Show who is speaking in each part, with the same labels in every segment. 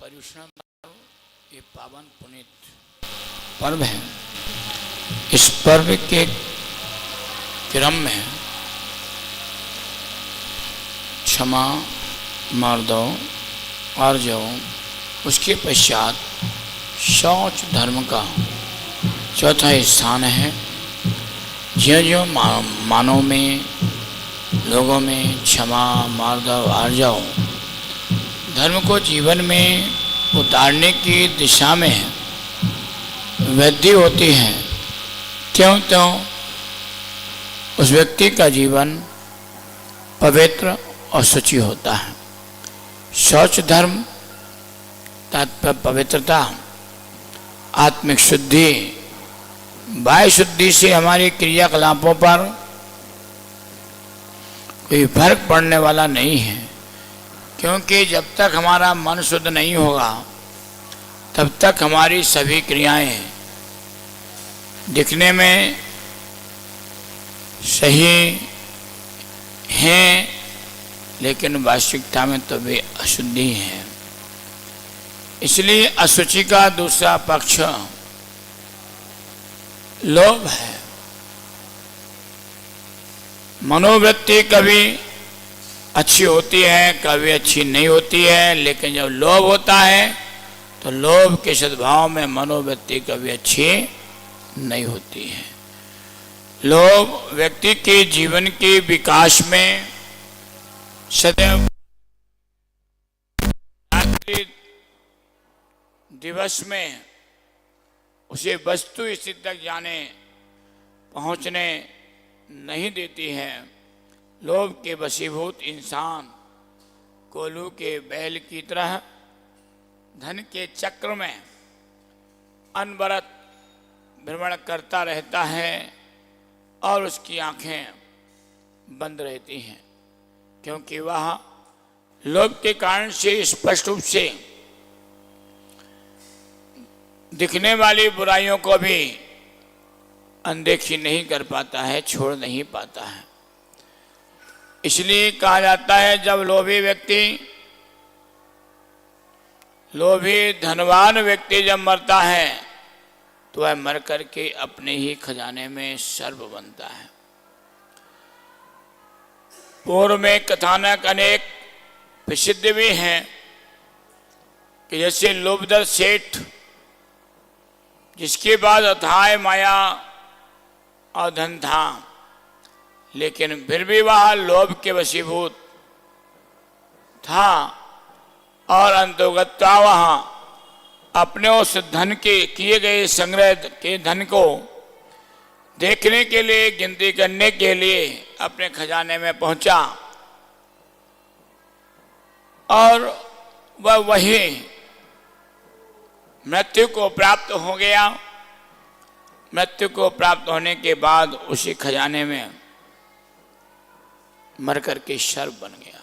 Speaker 1: पर्युषण ये पावन पुनीत पर्व है। इस पर्व के क्रम में क्षमा, मर्दों, आर्जव, उसके पश्चात शौच धर्म का चौथा स्थान है। ज्यों ज्यों मानव में, लोगों में क्षमा, मार्दव, आर्जव धर्म को जीवन में उतारने की दिशा में वृद्धि होती है, त्यों त्यों उस व्यक्ति का जीवन पवित्र और शुचि होता है। शौच धर्म तात्पर्य पवित्रता, आत्मिक शुद्धि, बाह्य शुद्धि से हमारे क्रियाकलापों पर कोई फर्क पड़ने वाला नहीं है, क्योंकि जब तक हमारा मन शुद्ध नहीं होगा तब तक हमारी सभी क्रियाएं दिखने में सही हैं, लेकिन वास्तविकता में तो वे अशुद्धि हैं। इसलिए अशुचि का दूसरा पक्ष लोभ है। मनोवृत्ति कभी अच्छी होती है, कभी अच्छी नहीं होती है, लेकिन जब लोभ होता है तो लोभ के सद्भाव में मनोवृत्ति कभी अच्छी नहीं होती है। लोभ व्यक्ति के जीवन के विकास में सदैव रात्रि दिवस में उसे वस्तु स्थिति तक जाने पहुंचने नहीं देती है। लोभ के वशीभूत इंसान कोल्हू के बैल की तरह धन के चक्र में अनवरत भ्रमण करता रहता है और उसकी आंखें बंद रहती हैं, क्योंकि वह लोभ के कारण से स्पष्ट रूप से दिखने वाली बुराइयों को भी अनदेखी नहीं कर पाता है, छोड़ नहीं पाता है। इसलिए कहा जाता है, जब लोभी धनवान व्यक्ति जब मरता है तो वह मर करके अपने ही खजाने में सर्प बनता है। पूर्व में कथानक अनेक प्रसिद्ध भी हैं कि जैसे लोभदर सेठ, जिसके बाद अथाह माया और धन था, लेकिन फिर भी वह लोभ के वशीभूत था और अंतोगत्वा वह अपने उस धन के किए गए संग्रह के धन को देखने के लिए, गिनती करने के लिए अपने खजाने में पहुंचा और वह वही मृत्यु को प्राप्त हो गया। मृत्यु को प्राप्त होने के बाद उसी खजाने में मर करके सर्प बन गया।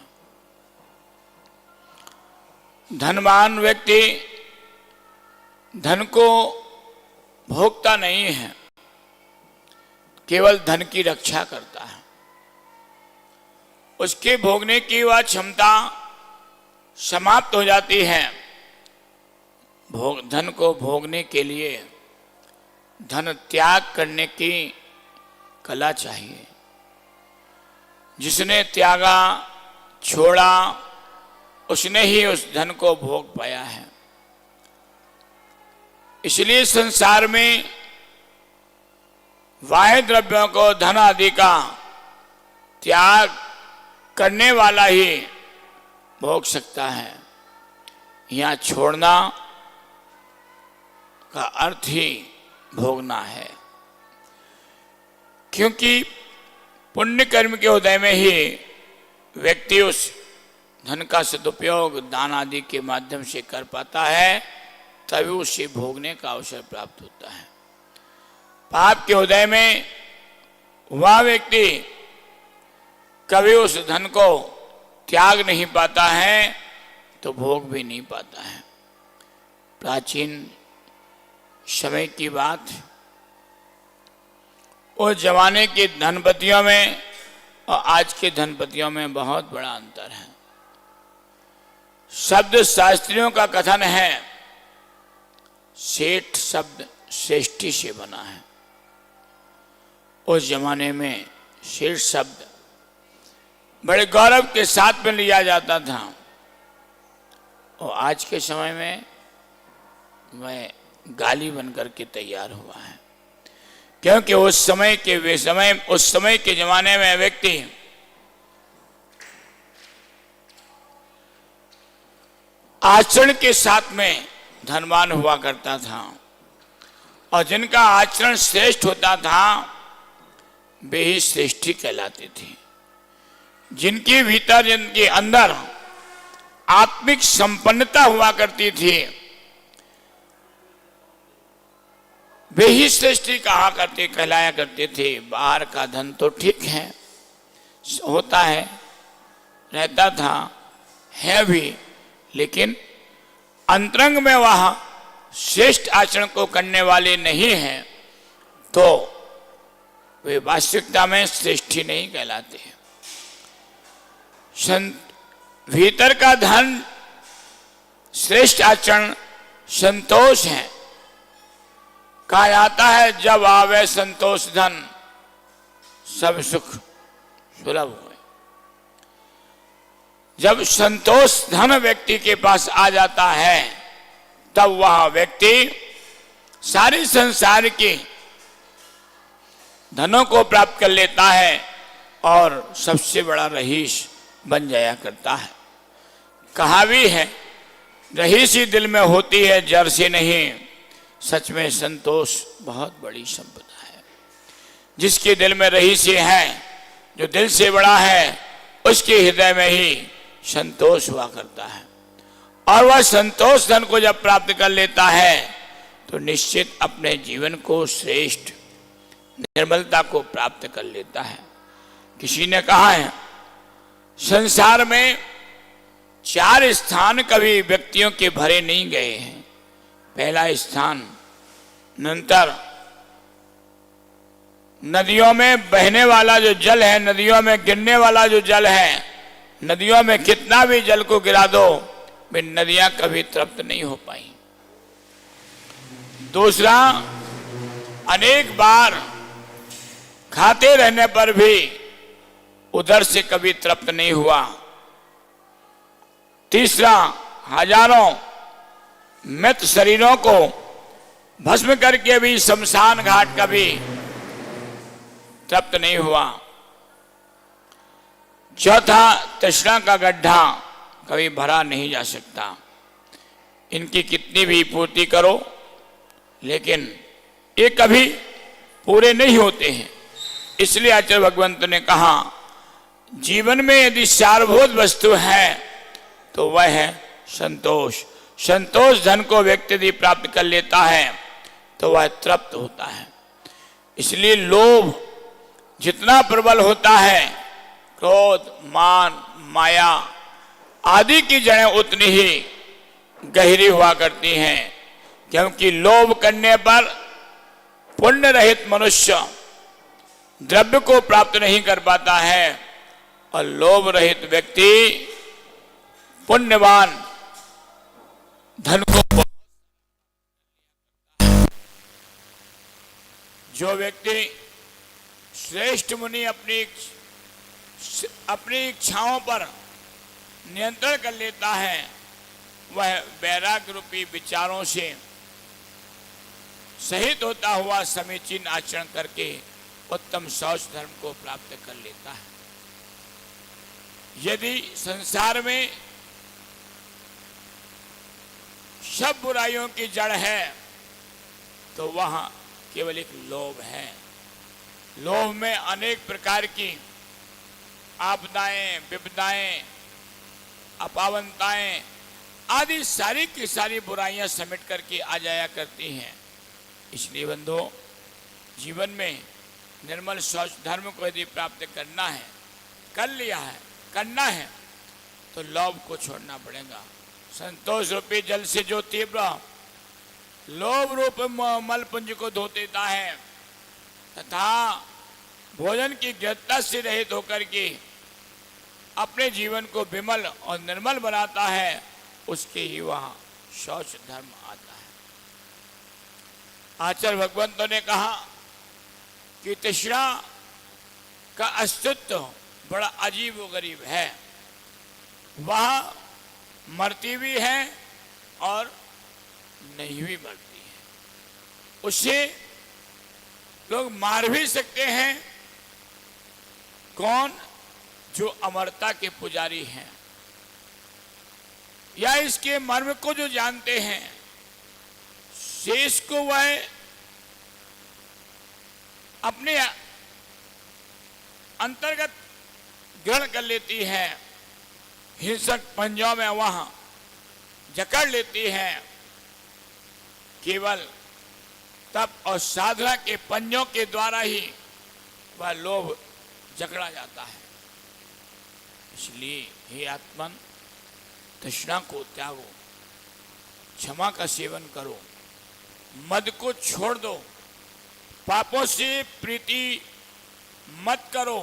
Speaker 1: धनवान व्यक्ति धन को भोगता नहीं है, केवल धन की रक्षा करता है। उसके भोगने की वह क्षमता समाप्त हो जाती है। धन को भोगने के लिए धन त्याग करने की कला चाहिए। जिसने त्यागा, छोड़ा, उसने ही उस धन को भोग पाया है। इसलिए संसार में बाह्य द्रव्यों को, धन आदि का त्याग करने वाला ही भोग सकता है। यहाँ छोड़ना का अर्थ ही भोगना है, क्योंकि पुण्य कर्म के उदय में ही व्यक्ति उस धन का सदुपयोग दान आदि के माध्यम से कर पाता है, तभी उसे भोगने का अवसर प्राप्त होता है। पाप के उदय में वह व्यक्ति कभी उस धन को त्याग नहीं पाता है, तो भोग भी नहीं पाता है। प्राचीन समय की बात, उस जमाने के धनपतियों में और आज के धनपतियों में बहुत बड़ा अंतर है। शब्द शास्त्रियों का कथन है, सेठ शब्द श्रेष्ठी से बना है। उस जमाने में सेठ शब्द बड़े गौरव के साथ में लिया जाता था, और आज के समय में वह गाली बनकर के तैयार हुआ है। क्योंकि उस समय के जमाने में व्यक्ति आचरण के साथ में धनवान हुआ करता था, और जिनका आचरण श्रेष्ठ होता था वे ही श्रेष्ठी कहलाते थे। जिनके भीतर, जिनके अंदर आत्मिक संपन्नता हुआ करती थी, वे ही श्रेष्ठी कहलाया करते थे। बाहर का धन तो ठीक है, होता है, रहता था, है भी, लेकिन अंतरंग में वह श्रेष्ठ आचरण को करने वाले नहीं हैं, तो वे वास्तविकता में श्रेष्ठी नहीं कहलाते हैं। भीतर का धन श्रेष्ठ आचरण संतोष है। कहा जाता है, जब आवे संतोष धन सब सुख सुलभ हुए। जब संतोष धन व्यक्ति के पास आ जाता है, तब वह व्यक्ति सारे संसार के धनों को प्राप्त कर लेता है और सबसे बड़ा रईस बन जाया करता है। कहा भी है, रईसी दिल में होती है, जर से नहीं। सच में संतोष बहुत बड़ी संपदा है। जिसके दिल में रईसी है, जो दिल से बड़ा है, उसके हृदय में ही संतोष हुआ करता है। और वह संतोष धन को जब प्राप्त कर लेता है, तो निश्चित अपने जीवन को श्रेष्ठ निर्मलता को प्राप्त कर लेता है। किसी ने कहा है, संसार में 4 स्थान कभी व्यक्तियों के भरे नहीं गए हैं। पहला स्थान, नंतर नदियों में बहने वाला जो जल है, नदियों में गिरने वाला जो जल है, नदियों में कितना भी जल को गिरा दो, वे नदियां कभी तृप्त नहीं हो पाई। दूसरा, अनेक बार खाते रहने पर भी उधर से कभी तृप्त नहीं हुआ। तीसरा, हजारों मृत शरीरों को भस्म करके भी शमशान घाट कभी तृप्त नहीं हुआ। चौथा, तृष्णा का गड्ढा कभी भरा नहीं जा सकता। इनकी कितनी भी पूर्ति करो, लेकिन ये कभी पूरे नहीं होते हैं। इसलिए आचार्य भगवंत ने कहा, जीवन में यदि सारभूत वस्तु है तो वह है संतोष। संतोष धन को व्यक्ति यदि प्राप्त कर लेता है तो वह तृप्त होता है। इसलिए लोभ जितना प्रबल होता है, क्रोध, मान, माया आदि की जड़ें उतनी ही गहरी हुआ करती हैं। क्योंकि लोभ करने पर पुण्य रहित मनुष्य द्रव्य को प्राप्त नहीं कर पाता है, और लोभ रहित व्यक्ति पुण्यवान धन को। जो व्यक्ति श्रेष्ठ मुनि अपनी इच्छाओं पर नियंत्रण कर लेता है, वह वैराग्य रूपी विचारों से सहित होता हुआ समीचीन आचरण करके उत्तम शौच धर्म को प्राप्त कर लेता है। यदि संसार में सब बुराइयों की जड़ है, तो वहां केवल एक लोभ है। लोभ में अनेक प्रकार की आपदाएं, विपदाएं, अपावनताएं आदि सारी की सारी बुराइयां समेट करके आ जाया करती हैं। इसलिए बंधु, जीवन में निर्मल शौच धर्म को यदि प्राप्त करना है, कर लिया है, करना है, तो लोभ को छोड़ना पड़ेगा। संतोष रूपी जल से जो तीव्र लोभ रूप मलपुंज को धो देता है, तथा भोजन की गृहता से रहित होकर के अपने जीवन को विमल और निर्मल बनाता है, उसके ही वहां शौच धर्म आता है। आचार्य भगवंतों ने कहा कि तृष्णा का अस्तित्व बड़ा अजीब व गरीब है। वह मरती भी है और नहीं भी मरती है। उसे लोग मार भी सकते हैं। कौन? जो अमरता के पुजारी हैं या इसके मर्म को जो जानते हैं। शेष को वह अपने अंतर्गत ग्रहण कर लेती है, हिंसक पंजों में वहां जकड़ लेती है। केवल तप और साधना के पंजों के द्वारा ही वह लोभ जकड़ा जाता है। इसलिए हे आत्मन, तृष्णा को त्यागो, क्षमा का सेवन करो, मद को छोड़ दो, पापों से प्रीति मत करो,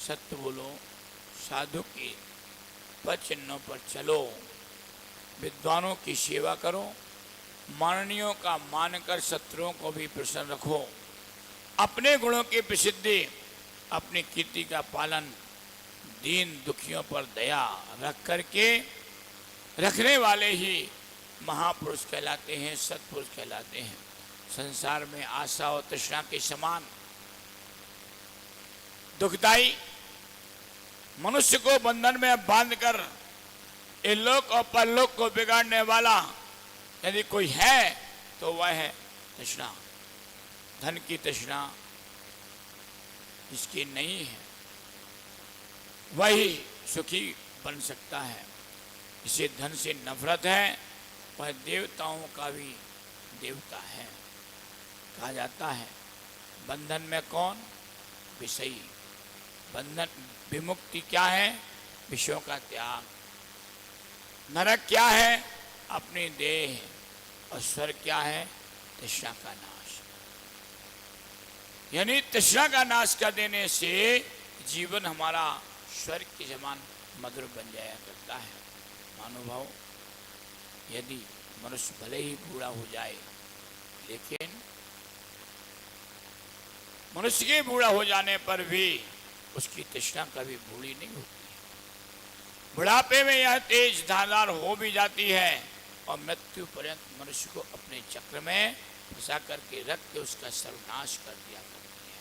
Speaker 1: सत्य बोलो, साधु के पद चिन्हों पर चलो, विद्वानों की सेवा करो, माननीयों का मानकर शत्रुओं को भी प्रसन्न रखो, अपने गुणों की प्रसिद्धि, अपनी कीर्ति का पालन, दीन दुखियों पर दया रख करके रखने वाले ही महापुरुष कहलाते हैं, सत्पुरुष कहलाते हैं। संसार में आशा और तृष्णा के समान दुखदाई मनुष्य को बंधन में बांधकर इहलोक और परलोक को बिगाड़ने वाला यदि कोई है तो वह है तृष्णा। धन की तृष्णा जिसकी नहीं है वही सुखी बन सकता है। इसे धन से नफरत है, वह देवताओं का भी देवता है। कहा जाता है बंधन में कौन? विषयी। बंधन विमुक्ति क्या है? विषयों का त्याग। नरक क्या है? अपनी देह। और स्वर्ग क्या है? तृष्णा का नाश। यानी तृष्णा का नाश कर देने से जीवन हमारा स्वर्ग के समान मधुर बन जाया करता है। महानुभाव, यदि मनुष्य भले ही बूढ़ा हो जाए, लेकिन मनुष्य के बूढ़ा हो जाने पर भी उसकी तृष्णा कभी बूढ़ी नहीं होती। बुढ़ापे में यह तेज धारदार हो भी जाती है और मृत्यु पर्यंत मनुष्य को अपने चक्र में फंसा करके रख के उसका सर्वनाश कर दिया करती है।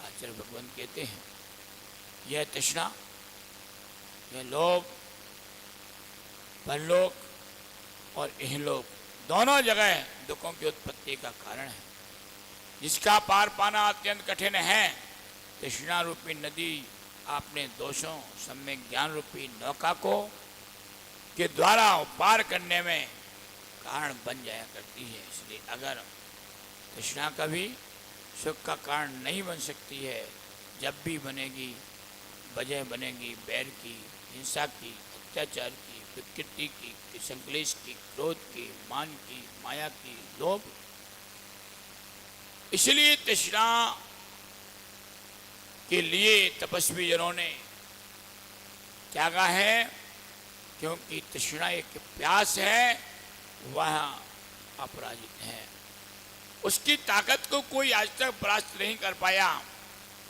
Speaker 1: आचार्य भगवान कहते हैं यह तृष्णा, यह लोभ परलोक और इहलोक दोनों जगह दुखों की उत्पत्ति का कारण है। जिसका पार पाना अत्यंत कठिन है। तृष्णा रूपी नदी आपने दोषों सम्यक ज्ञान रूपी नौका को के द्वारा पार करने में कारण बन जाया करती है। इसलिए अगर तृष्णा कभी सुख का कारण नहीं बन सकती है, जब भी बनेगी वजह बनेगी बैर की, हिंसा की, अत्याचार की, विकृति की, संक्लेश की, क्रोध की, मान की, माया की, लोभ। इसलिए तृष्णा के लिए तपस्वी जनों ने त्यागा है, क्योंकि तृष्णा एक प्यास है, वह अपराजित है। उसकी ताकत को कोई आज तक परास्त नहीं कर पाया।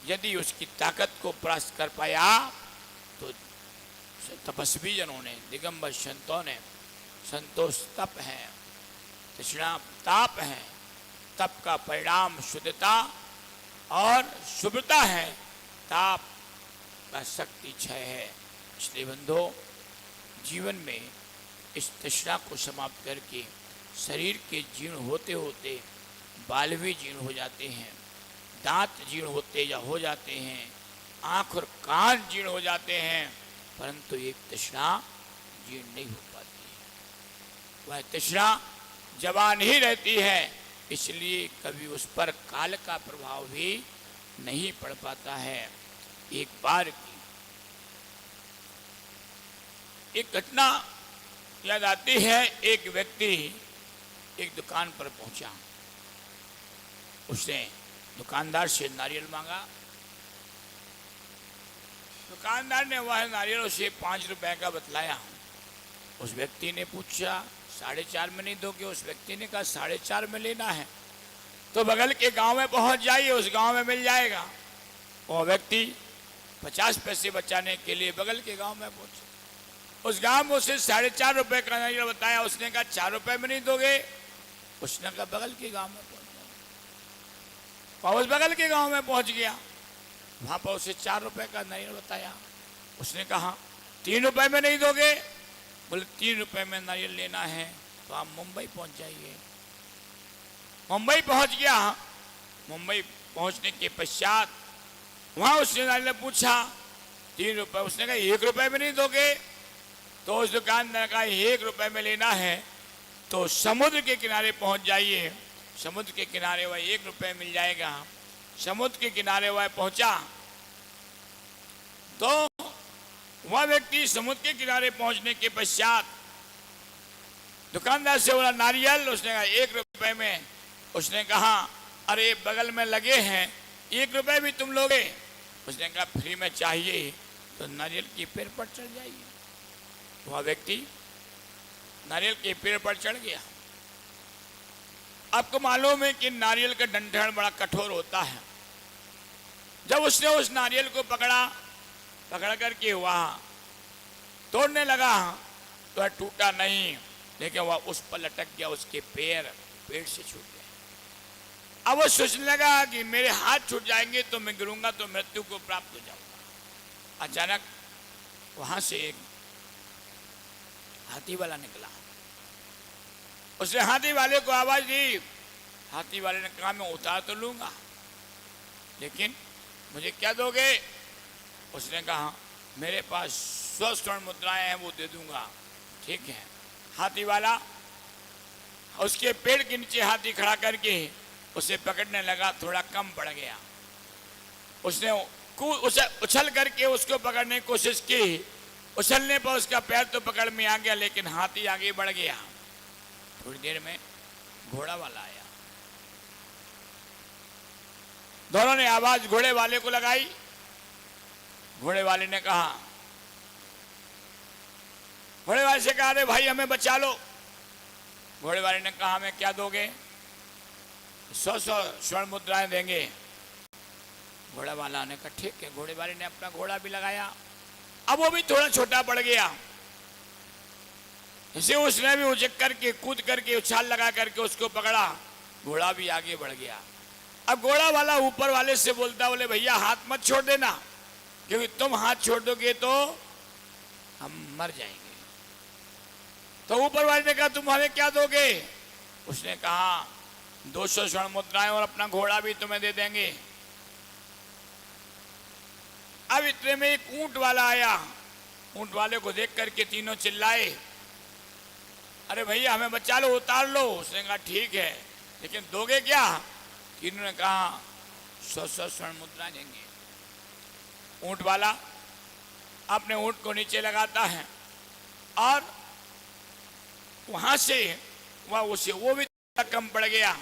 Speaker 1: यदि उसकी ताकत को परास्त कर पाया तो तपस्वी जनों ने, दिगंबर संतों ने, संतोष तप है, तृष्णा ताप है, तप का परिणाम शुद्धता और शुभ्रता है, ताप का शक्ति क्षय है। इसलिए बंधो, जीवन में इस तृष्णा को समाप्त करके शरीर के जीर्ण होते होते बाल भी जीर्ण हो जाते हैं, दांत जीर्ण होते या हो जाते हैं, आंख और कान जीर्ण हो जाते हैं, परंतु एक तृष्णा जीर्ण नहीं हो पाती है। वह तृष्णा जवान ही रहती है, इसलिए कभी उस पर काल का प्रभाव भी नहीं पड़ पाता है। एक बार की एक घटना याद आती है। एक व्यक्ति एक दुकान पर पहुंचा, उसने दुकानदार से नारियल मांगा। दुकानदार ने वह नारियल उसे 5 रुपए का बतलाया। उस व्यक्ति ने पूछा 4.5 में नहीं दोगे? उस व्यक्ति ने कहा 4.5 में लेना है तो बगल के गांव में पहुंच जाइए, उस गांव में मिल जाएगा। वो व्यक्ति 50 पैसे बचाने के लिए बगल के गांव में पहुंचे। उस गांव में उसे 4.5 रुपए का नारियल बताया। उसने कहा 4 रुपए में नहीं दोगे? उसने कहा बगल के गांव में पहुंच जाओ। और उस बगल के गांव में पहुंच गया, वहां पर उसे 4 रुपए का नारियल बताया। उसने कहा 3 रुपए में नहीं दोगे? बोले 3 रुपए में नारियल लेना है तो आप मुंबई पहुंच जाइए। मुंबई पहुंच गया। मुंबई पहुंचने के पश्चात वहां उसने नारियल पूछा 3 रुपए। उसने कहा 1 रुपए में नहीं दोगे? तो उस दुकानदार ने कहा 1 रुपए में लेना है तो समुद्र के किनारे पहुंच जाइए। समुद्र के किनारे वह 1 रुपए मिल जाएगा। समुद्र के किनारे वह पहुंचा तो वह व्यक्ति समुद्र के किनारे पहुंचने के पश्चात दुकानदार से बोला नारियल? उसने कहा 1 रुपए में। उसने कहा अरे बगल में लगे हैं, 1 रुपए भी तुम लोगे? उसने कहा फ्री में चाहिए तो नारियल के पेड़ पर चढ़ जाइए। वह व्यक्ति नारियल के पेड़ पर चढ़ गया। आपको मालूम है कि नारियल का डंठल बड़ा कठोर होता है। जब उसने उस नारियल को पकड़ करके वहां तोड़ने लगा तो वह टूटा नहीं, लेकिन वह उस पर लटक गया। उसके पेड़ से छूट गए। अब वो सोचने लगा कि मेरे हाथ छूट जाएंगे तो मैं गिरूंगा तो मृत्यु को प्राप्त हो जाऊंगा। अचानक वहां से एक हाथी वाला निकला। उसने हाथी वाले को आवाज दी। हाथी वाले ने कहा मैं उतार तो लूंगा लेकिन मुझे क्या दोगे? उसने कहा मेरे पास 100 स्वर्ण मुद्राएं हैं, वो दे दूंगा। ठीक है। हाथी वाला उसके पेड़ के नीचे हाथी खड़ा करके उसे पकड़ने लगा। थोड़ा कम पड़ गया। उसने उसे उछल करके उसको पकड़ने की कोशिश की। उछलने पर उसका पैर तो पकड़ में आ गया लेकिन हाथी आगे बढ़ गया। थोड़ी देर में घोड़ा वाला आया। दोनों ने आवाज घोड़े वाले को लगाई। घोड़े वाले ने कहा, घोड़े वाले से कहा अरे भाई हमें बचा लो। घोड़े वाले ने कहा हमें क्या दोगे? 100 स्वर्ण मुद्राएं देंगे। घोड़ा वाला ने कहा ठीक है। घोड़े वाले ने अपना घोड़ा भी लगाया। अब वो भी थोड़ा छोटा पड़ गया। इसे उसने भी उचक करके कूद करके उछाल लगा करके उसको पकड़ा। घोड़ा भी आगे बढ़ गया। अब घोड़ा वाला ऊपर वाले से बोलता, बोले भैया हाथ मत छोड़ देना, क्योंकि तुम हाथ छोड़ दोगे तो हम मर जाएंगे। तो ऊपर वाले ने कहा तुम हमें क्या दोगे? उसने कहा 200 स्वर्ण मुद्राएं और अपना घोड़ा भी तुम्हें दे देंगे। अब इतने में एक ऊंट वाला आया। ऊंट वाले को देख करके तीनों चिल्लाए, अरे भैया हमें बचा लो, उतार लो। उसने कहा ठीक है लेकिन दोगे क्या? तीनों ने कहा 100 स्वर्ण मुद्रा देंगे। ऊंट वाला अपने ऊंट को नीचे लगाता है और वहां से वो भी कम पड़ गया।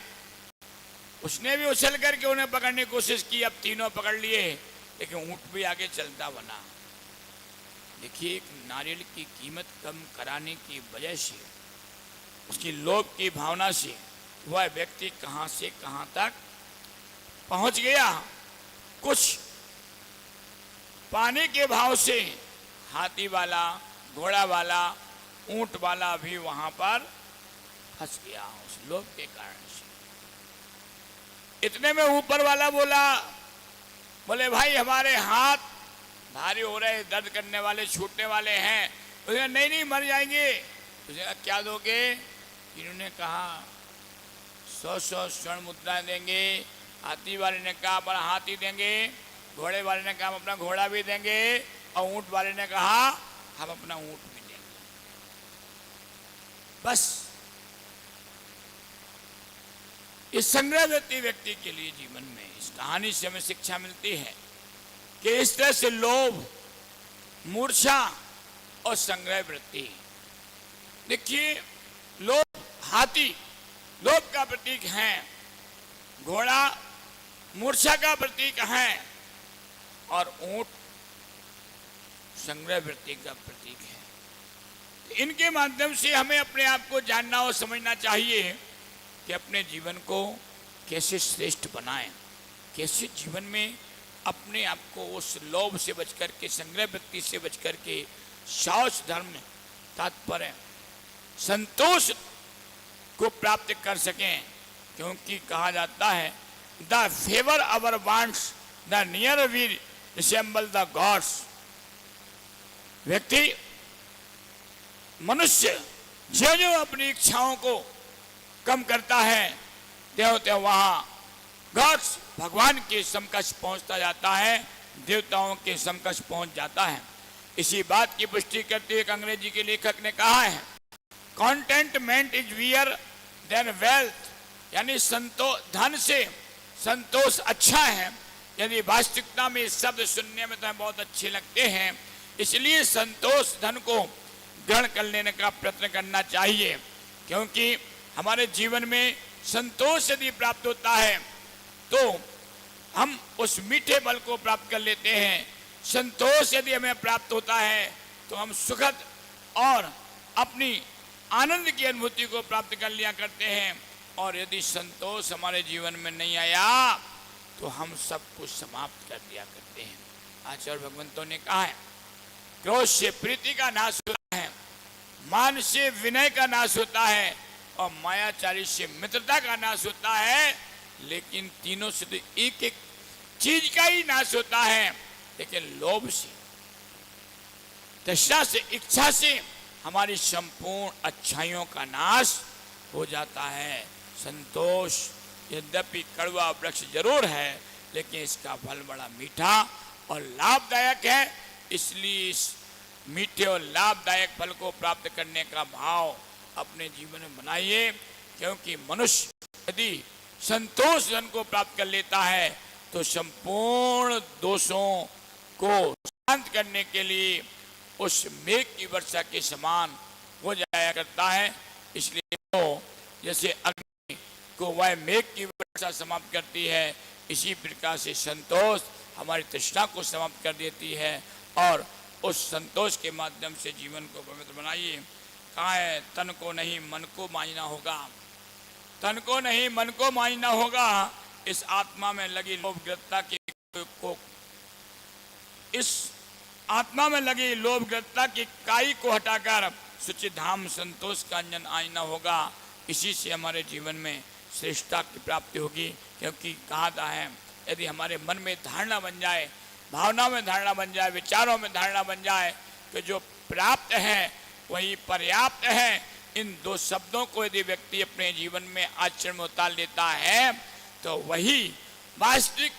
Speaker 1: उसने भी उछल करके उन्हें पकड़ने की कोशिश की। अब तीनों पकड़ लिए लेकिन ऊंट भी आगे चलता बना। देखिए, एक नारियल की कीमत कम कराने की वजह से, उसकी लोभ की भावना से वह व्यक्ति कहां से कहां तक पहुंच गया। कुछ पाने के भाव से हाथी वाला, घोड़ा वाला, ऊंट वाला भी वहां पर फंस गया उस लोभ के कारण से। इतने में ऊपर वाला बोले भाई हमारे हाथ भारी हो रहे, दर्द करने वाले, छूटने वाले हैं। उसने नहीं मर जाएंगे। उसने कहा क्या दोगे? इन्होंने कहा 100 स्वर्ण मुद्राएं देंगे। हाथी वाले ने कहा अपना हाथी देंगे। घोड़े वाले ने कहा हम अपना घोड़ा भी देंगे। और ऊंट वाले ने कहा हम अपना ऊंट भी देंगे। बस इस संग्रहवृत्ति व्यक्ति के लिए जीवन में इस कहानी से हमें शिक्षा मिलती है कि इस तरह से लोभ, मूर्छा और संग्रह वृत्ति। देखिए, हाथी लोभ का प्रतीक है, घोड़ा मूर्छा का प्रतीक है और ऊंट संग्रह वृत्ति का प्रतीक है। इनके माध्यम से हमें अपने आप को जानना और समझना चाहिए कि अपने जीवन को कैसे श्रेष्ठ बनाएं, कैसे जीवन में अपने आप को उस लोभ से बच करके, संग्रह वृत्ति से बच करके शौच धर्म तात्पर्य संतोष को प्राप्त कर सकें। क्योंकि कहा जाता है the fewer our wants the nearer we resemble the gods. व्यक्ति मनुष्य जो जो अपनी इच्छाओं को कम करता है त्यों त्यों वहां गॉड्स भगवान के समकक्ष पहुंचता जाता है, देवताओं के समकक्ष पहुंच जाता है। इसी बात की पुष्टि करते हुए एक अंग्रेजी के लेखक ने कहा है कॉन्टेंटमेंट इज वियर देन वेल्थ, यानी धन से संतोष अच्छा है। यदि वास्तविकता में इस शब्द सुनने में तो बहुत अच्छे लगते हैं, इसलिए संतोष धन को ग्रहण कर लेने का प्रयत्न करना चाहिए। क्योंकि हमारे जीवन में संतोष यदि प्राप्त होता है तो हम उस मीठे फल को प्राप्त कर लेते हैं। संतोष यदि हमें प्राप्त होता है तो हम सुखद और अपनी आनंद की अनुभूति को प्राप्त कर लिया करते हैं। और यदि संतोष हमारे जीवन में नहीं आया तो हम सब कुछ समाप्त कर दिया करते हैं। आचार्य भगवंतों ने कहा है क्रोध से प्रीति का नाश होता है, मान से विनय का नाश होता है और मायाचारी से मित्रता का नाश होता है। लेकिन तीनों से तो एक एक चीज का ही नाश होता है, लेकिन लोभ से, तृष्णा से, इच्छा से हमारी संपूर्ण अच्छाइयों का नाश हो जाता है। संतोष यद्यपि कड़वा वृक्ष जरूर है, लेकिन इसका फल बड़ा मीठा और लाभदायक है। इसलिए इस मीठे और लाभदायक फल को प्राप्त करने का भाव अपने जीवन में बनाइए। क्योंकि मनुष्य यदि संतोष धन को प्राप्त कर लेता है तो संपूर्ण दोषों को शांत करने के लिए उस मेघ की वर्षा के समान हो जाया करता है। इसलिए तो जैसे अग्नि को वह मेघ की वर्षा समाप्त करती है, इसी प्रकार से संतोष हमारी तृष्णा को समाप्त कर देती है। और उस संतोष के माध्यम से जीवन को पवित्र बनाइए। कहा है तन को नहीं मन को मांझना होगा, तन को नहीं मन को मांझना होगा। इस आत्मा में लगी लोभग्रता को इस आत्मा में लगी लोभग्रता की काई को हटाकर सुचित धाम संतोष का अंजन आईना होगा। इसी से हमारे जीवन में श्रेष्ठता की प्राप्ति होगी। क्योंकि कहा है यदि हमारे मन में धारणा बन जाए, भावना में धारणा बन जाए, विचारों में धारणा बन जाए तो जो प्राप्त है वही पर्याप्त है। इन दो शब्दों को यदि व्यक्ति अपने जीवन में आचरण में उतार लेता है तो वही वास्तविक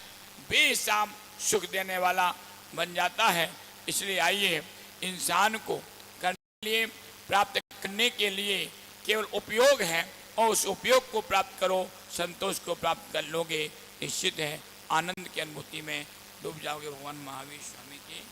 Speaker 1: बेसाम सुख देने वाला बन जाता है। इसलिए आइए इंसान को करने के लिए, प्राप्त करने के लिए केवल उपयोग है और उस उपयोग को प्राप्त करो, संतोष को प्राप्त कर लोगे, निश्चित है आनंद की अनुभूति में डूब जाओगे। भगवान महावीर स्वामी की